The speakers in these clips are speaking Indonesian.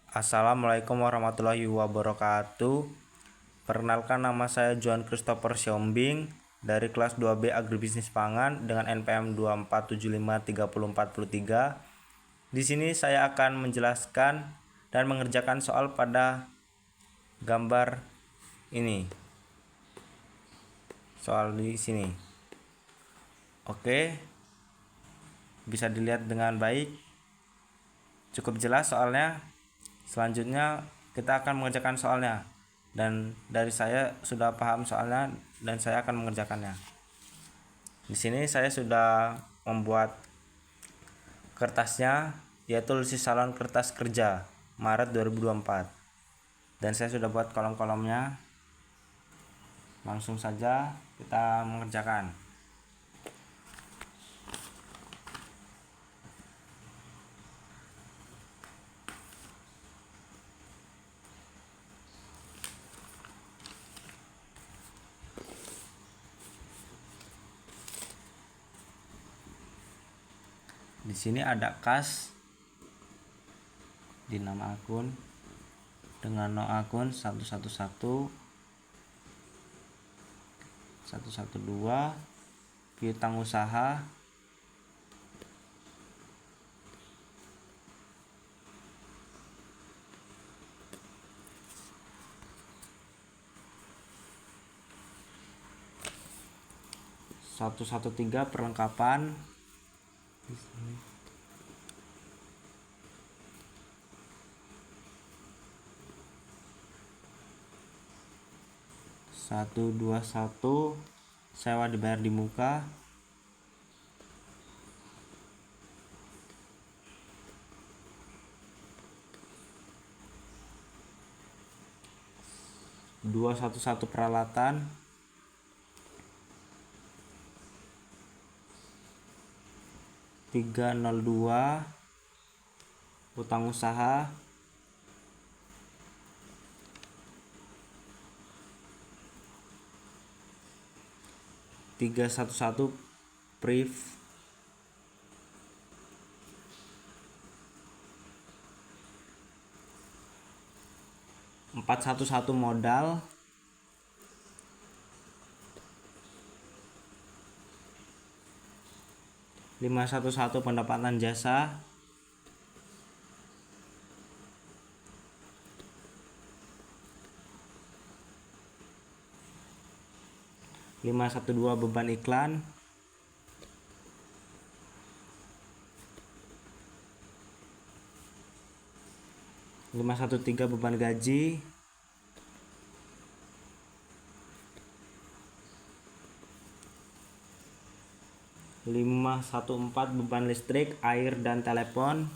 Assalamualaikum warahmatullahi wabarakatuh. Perkenalkan, nama saya Johan Christopher Siombing dari kelas 2B Agribisnis Pangan dengan NPM 24753043. Di sini saya akan menjelaskan dan mengerjakan soal pada gambar ini. Soal di sini. Oke. Bisa dilihat dengan baik. Cukup jelas soalnya. Selanjutnya kita akan mengerjakan soalnya, dan dari saya sudah paham soalnya dan saya akan mengerjakannya. Di sini saya sudah membuat kertasnya, yaitu lusis salon kertas kerja Maret 2024, dan saya sudah buat kolom-kolomnya. Langsung saja kita mengerjakan. Di sini ada kas di nama akun dengan no akun 112 piutang usaha, tiga perlengkapan. Di sini. Satu dua satu sewa dibayar di muka. Dua satu peralatan. Tiga nol dua utang usaha. Tiga satu priv. 411 modal. 511 pendapatan jasa. 512 beban iklan. 513 beban gaji. 514 beban listrik, air, dan telepon.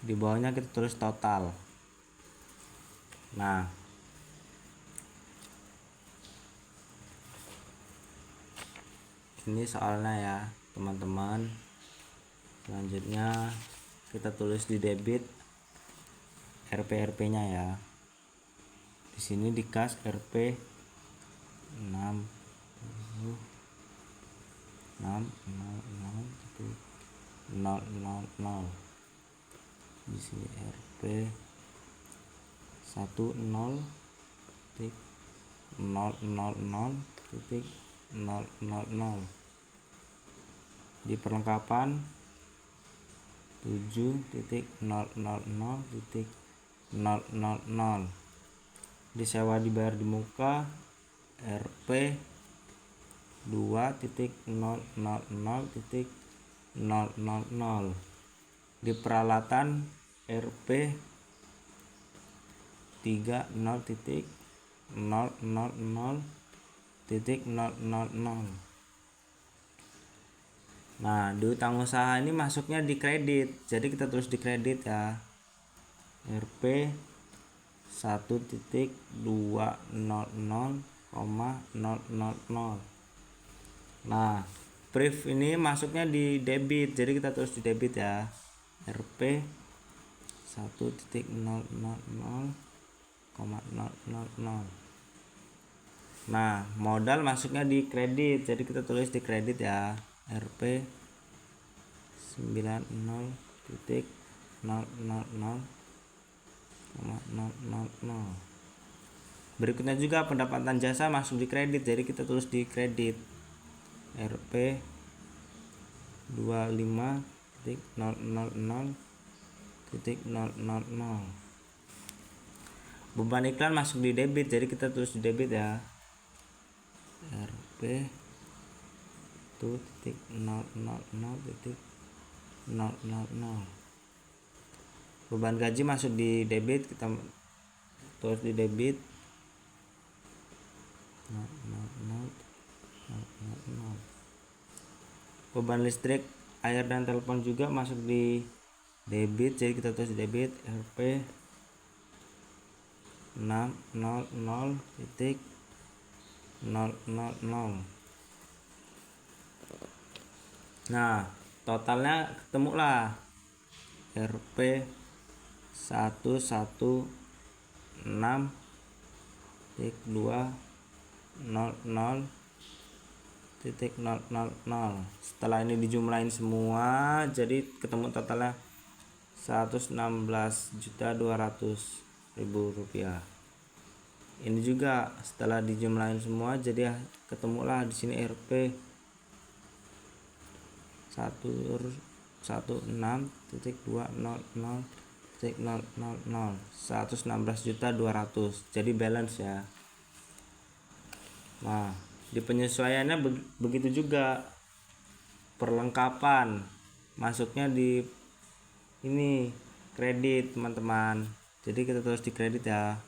Di bawahnya kita tulis total. Nah, ini soalnya ya teman-teman. Selanjutnya kita tulis di debit RP nya ya. Di sini di kas RP 6 000. Di sini RP 10.000.000. Di perlengkapan 7.000.000. Di sewa dibayar di muka RP 2.000.000. Di peralatan RP 30.000.000. Nah, di utang usaha ini masuknya di kredit, jadi kita tulis di kredit ya. RP 1.200,000. Nah, priv ini masuknya di debit, jadi kita tulis di debit ya. RP 1,000,000. Nah, modal masuknya di kredit, jadi kita tulis di kredit ya, Rp 90,000,000. Berikutnya juga pendapatan jasa masuk di kredit, jadi kita tulis di kredit Rp 25,000,000. Beban iklan masuk di debit, jadi kita tulis di debit ya, Rp 1,000,000,000. Beban gaji masuk di debit, kita tulis di debit 0,000,000. Beban listrik, air dan telepon juga masuk di debit, jadi kita tulis di debit Rp 600,000. Nah, totalnya ketemulah Rp 116,200,000. Setelah ini dijumlahin semua, jadi ketemu totalnya Rp116.200.000. Ini juga setelah dijumlahin semua, jadi ketemulah di sini Rp 116.200.000, jadi balance ya. Nah, di penyesuaiannya begitu juga, perlengkapan masuknya di ini kredit teman-teman, jadi kita tulis di kredit ya,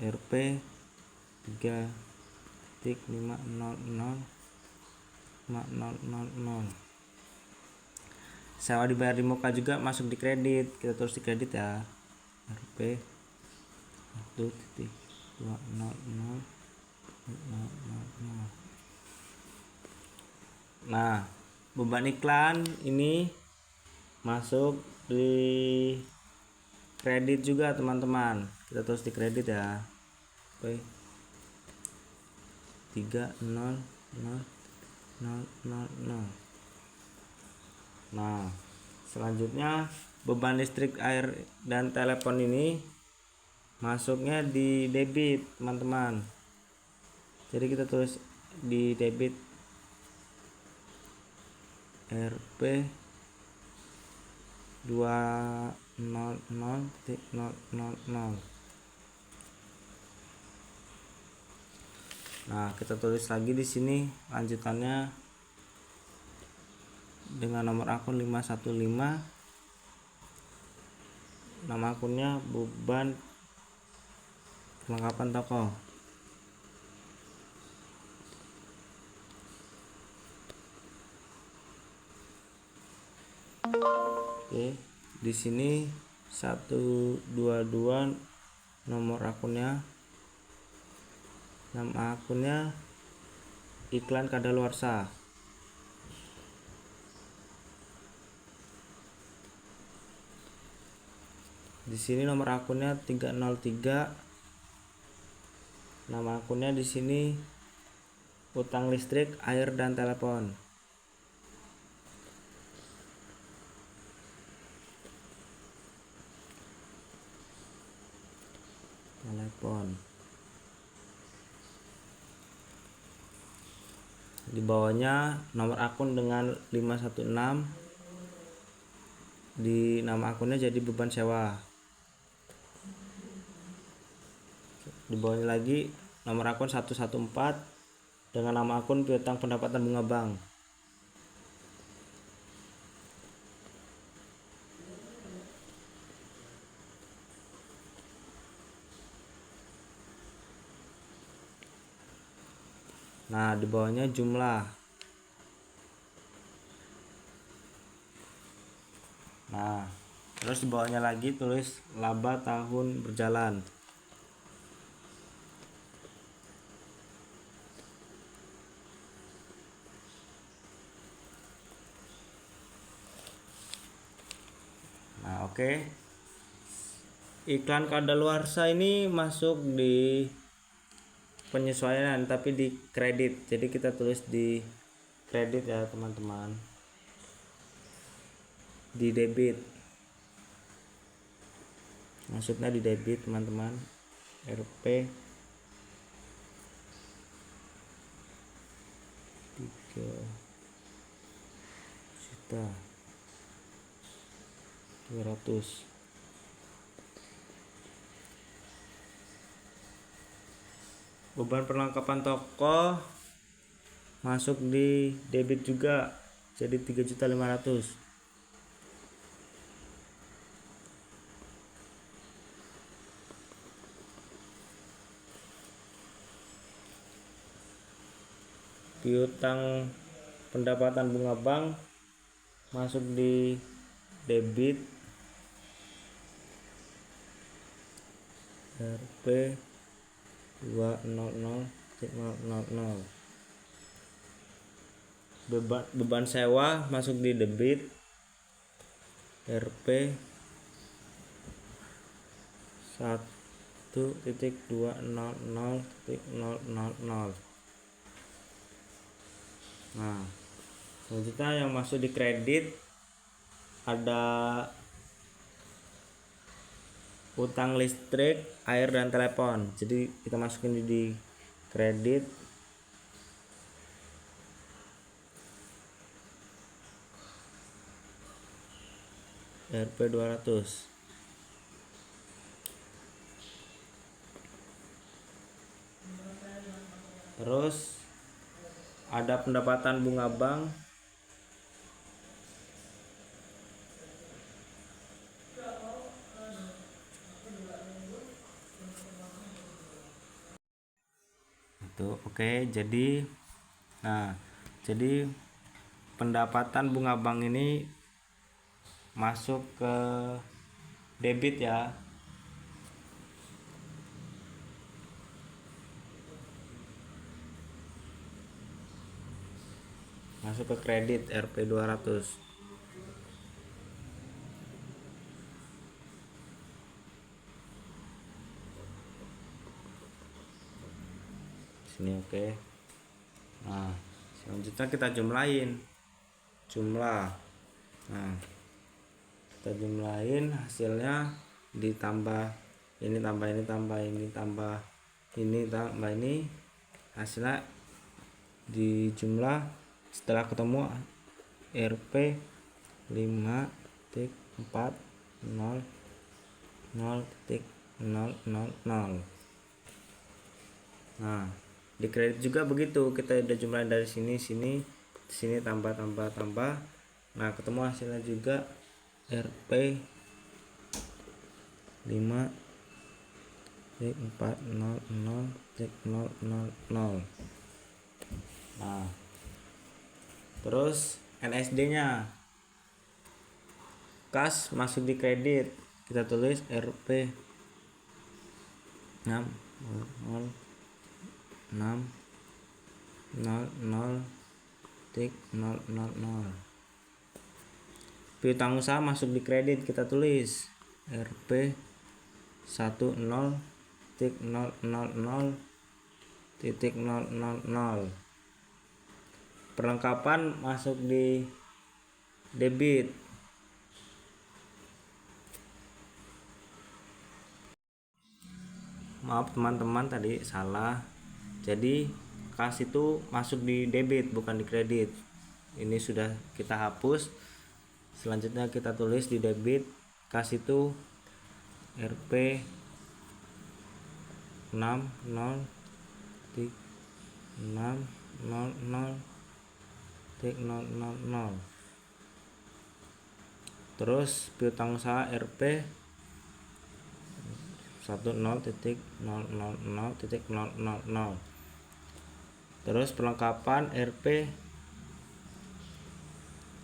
Rp 3,500,000. Sewa dibayar di muka juga masuk di kredit, kita tulis di kredit ya, Rp 1,200,000. Nah, beban iklan ini masuk di kredit juga teman-teman, kita tulis di kredit ya, Rp 3,000,000. Nah, selanjutnya beban listrik, air dan telepon ini masuknya di debit teman-teman, jadi kita tulis di debit Rp 200,000. Nah, kita tulis lagi di sini lanjutannya dengan nomor akun 515, nama akunnya beban perlengkapan toko. Oke, di sini 122 nomor akunnya, nama akunnya iklan kadaluarsa. Di sini nomor akunnya 303, nama akunnya di sini utang listrik, air dan telepon. Di bawahnya nomor akun dengan 516, di nama akunnya jadi beban sewa. Di bawahnya lagi nomor akun 114 dengan nama akun piutang pendapatan bunga bank. Nah, di bawahnya jumlah. Nah, terus di bawahnya lagi tulis laba tahun berjalan. Nah, oke. iklan kadaluarsa ini masuk di penyesuaian tapi di kredit, jadi kita tulis di kredit ya teman-teman, di debit, maksudnya di debit teman-teman. Rp 3.200.000. Beban perlengkapan toko masuk di debit juga, jadi 3.500.000. Piutang pendapatan bunga bank masuk di debit, Rp 200.000. Beban sewa masuk di debit, Rp 1.200.000. Nah, selanjutnya yang masuk di kredit ada utang listrik, air, dan telepon. Jadi kita masukin di kredit. Rp 200. Terus ada pendapatan bunga bank, itu oke. Jadi pendapatan bunga bank ini masuk ke debit ya. Masuk ke kredit, Rp 200. Sini oke. Nah, selanjutnya kita jumlahin jumlah. Nah, kita jumlahin hasilnya, ditambah ini tambah ini tambah ini tambah ini tambah ini, hasilnya dijumlah. Setelah ketemu Rp 5.400.000. Nah, di kredit juga begitu, kita udah jumlahin dari sini tambah. Nah, ketemu hasilnya juga Rp 5.400.000. Nah, terus NSD-nya, kas masuk di kredit, kita tulis Rp 600.000. Piutang usaha masuk di kredit, kita tulis Rp 10.000.000. Perlengkapan masuk di debit. Maaf teman-teman, tadi salah. Jadi kas itu masuk di debit bukan di kredit. Ini sudah kita hapus. Selanjutnya kita tulis di debit, kas itu Rp 600.000. Terus piutang usaha Rp 10.000.000. Terus perlengkapan Rp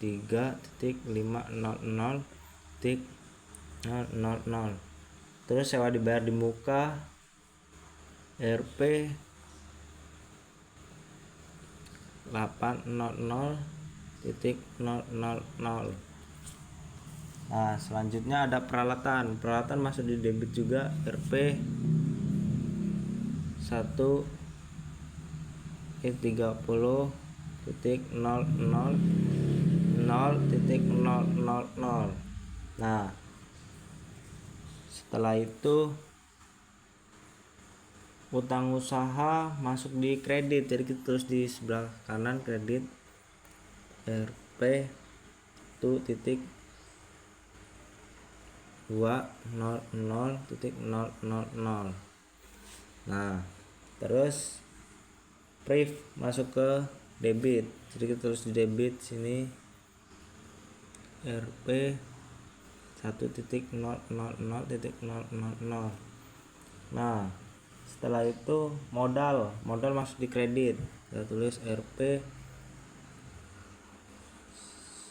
3.500.000. Terus sewa dibayar di muka Rp 800.000. Nah, selanjutnya ada peralatan masuk di debit juga, Rp 1,30.00.000. Nah, setelah itu utang usaha masuk di kredit, jadi kita tulis di sebelah kanan kredit Rp 1.200.000. Nah, terus priv masuk ke debit, jadi kita tulis di debit sini Rp 1.000.000. Nah, setelah itu modal masuk di kredit, kita tulis Rp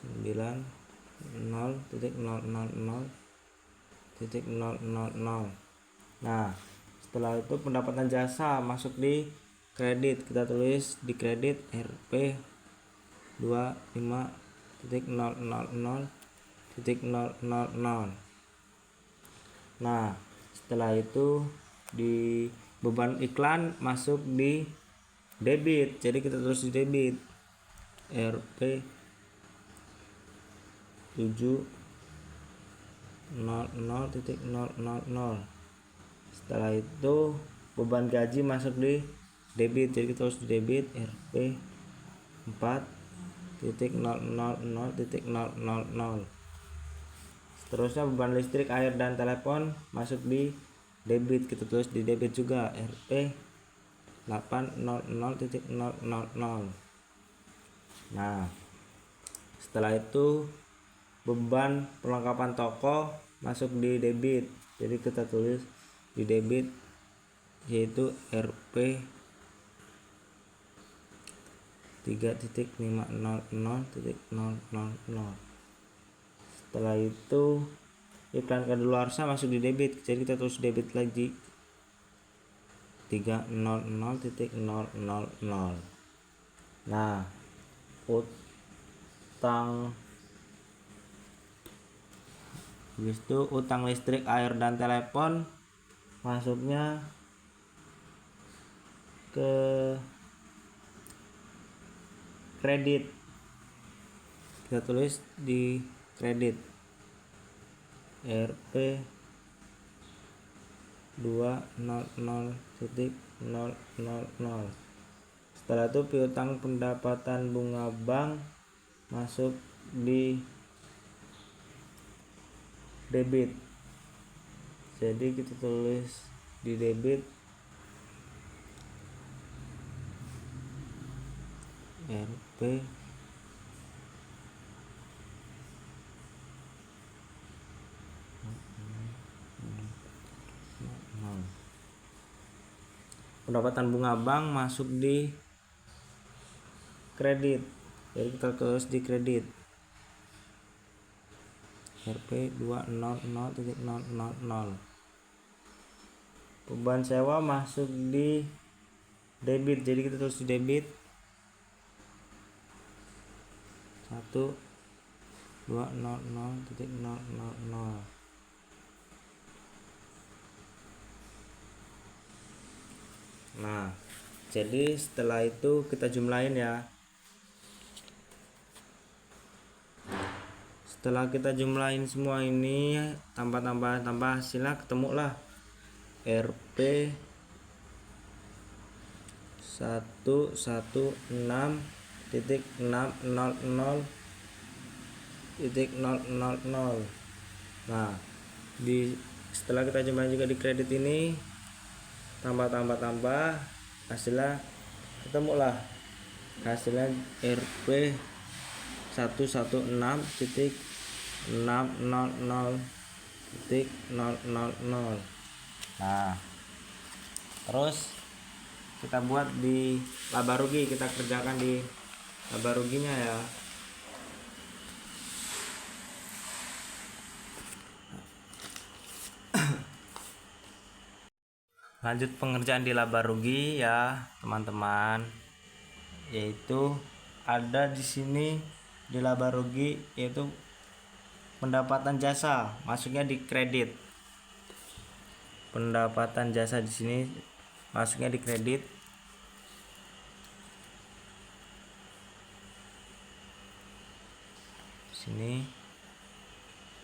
90.000.000. Nah, setelah itu pendapatan jasa masuk di kredit, kita tulis di kredit Rp 25.000.000. Nah, setelah itu di beban iklan masuk di debit, jadi kita tulis di debit Rp 700.000. Setelah itu beban gaji masuk di debit, jadi kita tulis di debit Rp 4.000.000. Seterusnya beban listrik, air, dan telepon masuk di debit, kita tulis di debit juga Rp 800.000. Nah, setelah itu beban perlengkapan toko masuk di debit, jadi kita tulis di debit yaitu Rp 3.500.000. Setelah itu iklan kadaluarsa masuk di debit, jadi kita tulis debit lagi 300.000. Nah, utang listrik, air, dan telepon masuknya ke kredit, kita tulis di kredit Rp 200.000. Setelah itu piutang pendapatan bunga bank masuk di debit, jadi kita tulis di debit Rp 0. Pendapatan bunga bank masuk di kredit, jadi kita tulis di kredit Rp 200.000. Beban sewa masuk di debit, jadi kita tulis di debit 1.200.000. Nah, jadi setelah itu kita jumlahin ya. Setelah kita jumlahin semua ini, tambah hasilnya ketemulah Rp 116.600.000. Nah, setelah kita jumlahin juga di kredit ini, tambah hasilnya ketemulah hasilnya Rp 116.600.000. Nah, terus kita buat di laba rugi, kita kerjakan di laba ruginya ya. Lanjut pengerjaan di laba rugi ya teman-teman, yaitu ada di sini di laba rugi yaitu pendapatan jasa masuknya di kredit. Pendapatan jasa di sini masuknya di kredit. Sini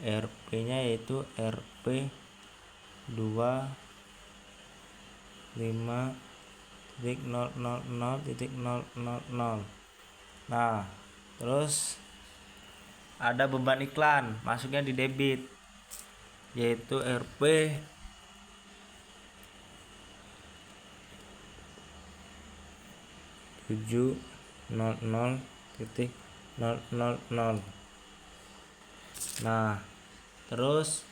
RP-nya yaitu RP 25.000.000. Nah, terus ada beban iklan masuknya di debit yaitu RP 700.000. Nah, terus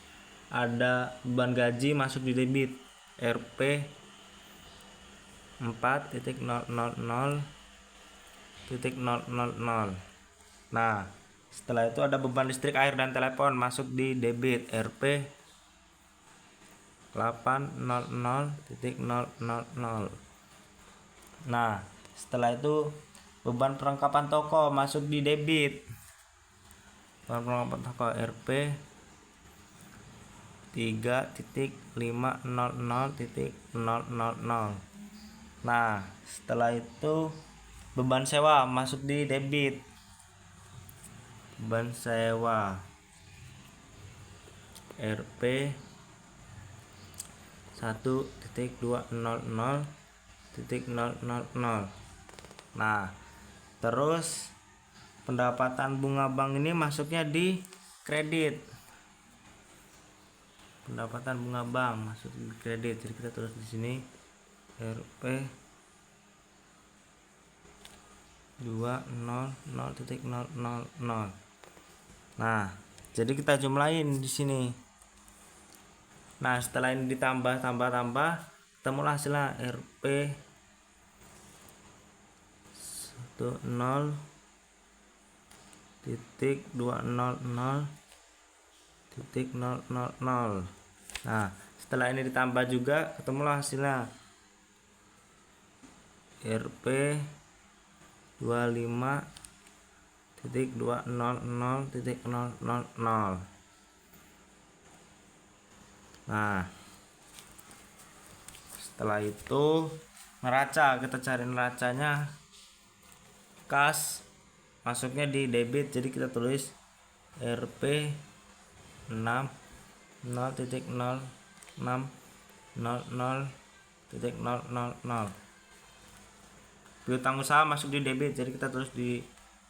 ada beban gaji masuk di debit RP 4.000.000. Nah, setelah itu ada beban listrik, air, dan telepon masuk di debit RP 800.000. Nah, setelah itu beban perlengkapan toko masuk di debit. Beban perlengkapan toko RP 3.500.000. Nah, setelah itu beban sewa masuk di debit. Beban sewa RP 1.200.000. Nah, terus pendapatan bunga bank ini masuknya di kredit. Pendapatan bunga bank masuk di kredit. Jadi kita tulis di sini RP 200.000. Nah, jadi kita jumlahin di sini. Nah, setelah ini ditambah ketemulah hasilnya RP 10.200.000. Nah, setelah ini ditambah juga ketemulah hasilnya RP 25.200.000. Nah, setelah itu neraca, kita cari neracanya. Kas masuknya di debit, jadi kita tulis RP 60.000.000. Piutang usaha masuk di debit, jadi kita tulis di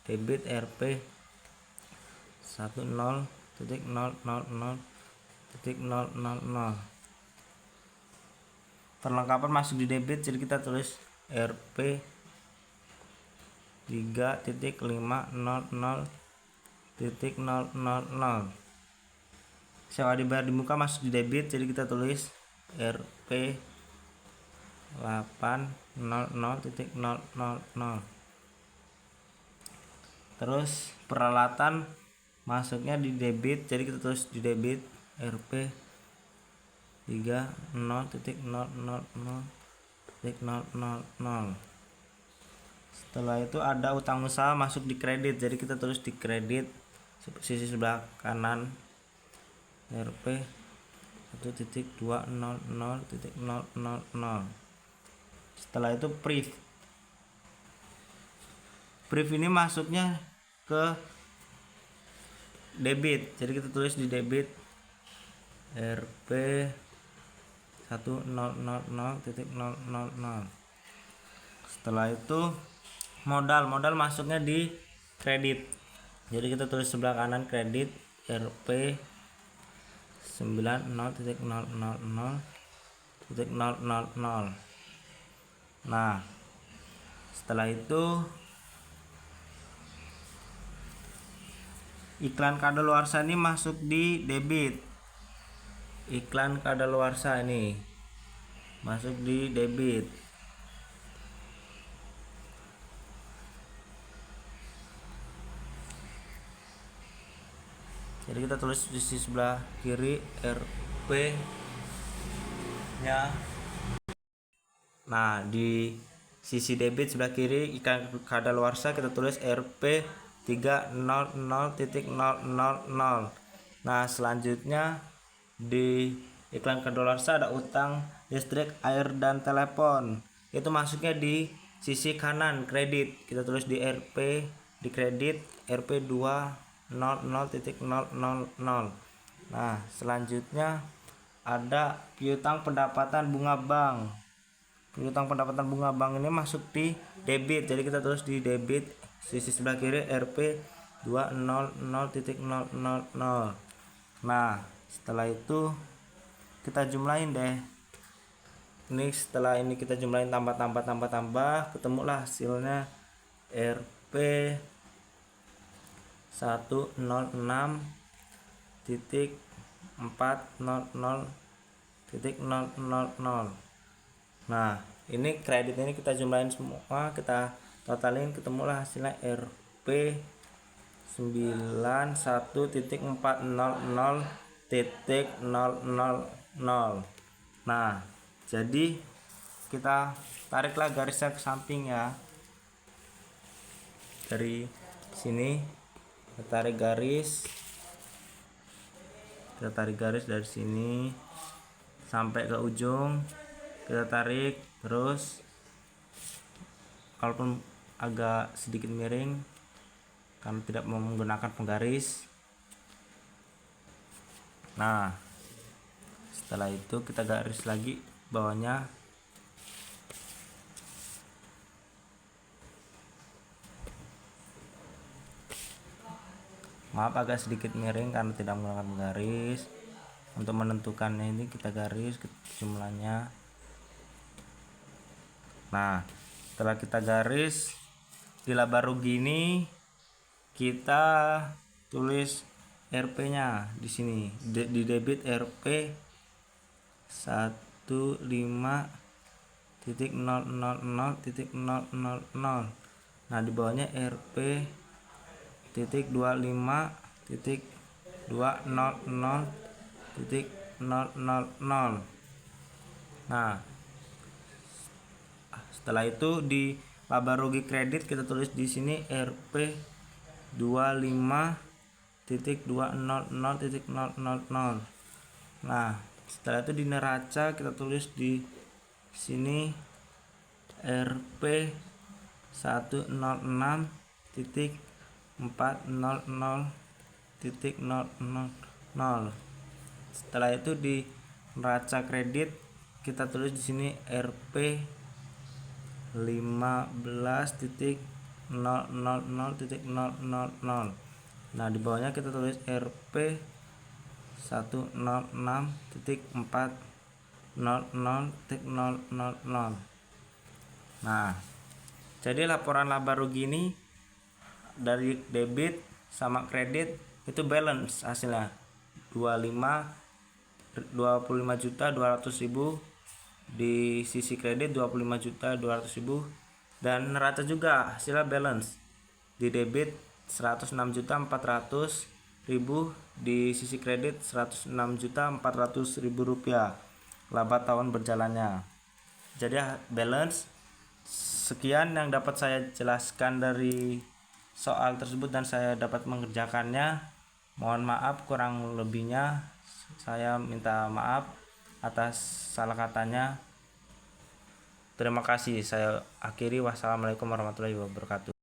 debit RP 10.000.000. Perlengkapan masuk di debit, jadi kita tulis RP 3.500.000. Sewa dibayar di muka masuk di debit, jadi kita tulis RP 800.000. Terus peralatan masuknya di debit, jadi kita tulis di debit RP 30.000.000. Setelah itu ada utang usaha masuk di kredit, jadi kita tulis di kredit sisi sebelah kanan RP 1.200.000. Setelah itu priv ini masuknya ke debit, jadi kita tulis di debit RP 100.000.000. Setelah itu modal masuknya di kredit, jadi kita tulis sebelah kanan kredit RP 90.000.000. Nah, setelah itu iklan kadaluarsa ini masuk di debit. Iklan kadaluarsa ini masuk di debit. Jadi kita tulis di sisi sebelah kiri RP nya. Nah, di sisi debit sebelah kiri iklan kadaluarsa kita tulis RP 300.000. Nah, selanjutnya di iklan kedua ada utang listrik, air, dan telepon. Itu masuknya di sisi kanan kredit. Kita tulis di RP, di kredit RP 200.000. Nah, selanjutnya ada piutang pendapatan bunga bank. Piutang pendapatan bunga bank ini masuk di debit. Jadi kita tulis di debit sisi sebelah kiri RP 200.000. Nah, setelah itu kita jumlahin deh. Ini setelah ini kita jumlahin tambah, ketemulah hasilnya RP 106.400.000. Nah, ini kredit ini kita jumlahin semua, kita totalin, ketemulah hasilnya RP 91.400.000. Nah, jadi kita tariklah garisnya ke samping ya. Dari sini kita tarik garis dari sini sampai ke ujung, kita tarik terus, kalaupun agak sedikit miring karena tidak menggunakan penggaris. Nah, setelah itu kita garis lagi bawahnya. Maaf agak sedikit miring karena tidak menggunakan penggaris. Untuk menentukannya ini kita garis jumlahnya. Nah, setelah kita garis di laba rugi ini kita tulis RP-nya di sini. Di debit RP 15.000.000. Nah, di bawahnya RP 25.200.000. Nah, setelah itu di laba rugi kredit kita tulis di sini RP 25.200.000. Nah, setelah itu di neraca kita tulis di sini RP 106.400.000. Setelah itu di neraca kredit kita tulis di sini RP 15.000.000. Nah, di bawahnya kita tulis RP 106.400.000. Nah, jadi laporan laba rugi ini dari debit sama kredit itu balance hasilnya 25.200.000, di sisi kredit 25.200.000, dan neraca juga hasilnya balance. Di debit 106.400.000, di sisi kredit 106.400.000 rupiah laba tahun berjalannya. Jadi balance. Sekian yang dapat saya jelaskan dari soal tersebut dan saya dapat mengerjakannya. Mohon maaf kurang lebihnya, saya minta maaf atas salah katanya. Terima kasih, saya akhiri. Wassalamualaikum warahmatullahi wabarakatuh.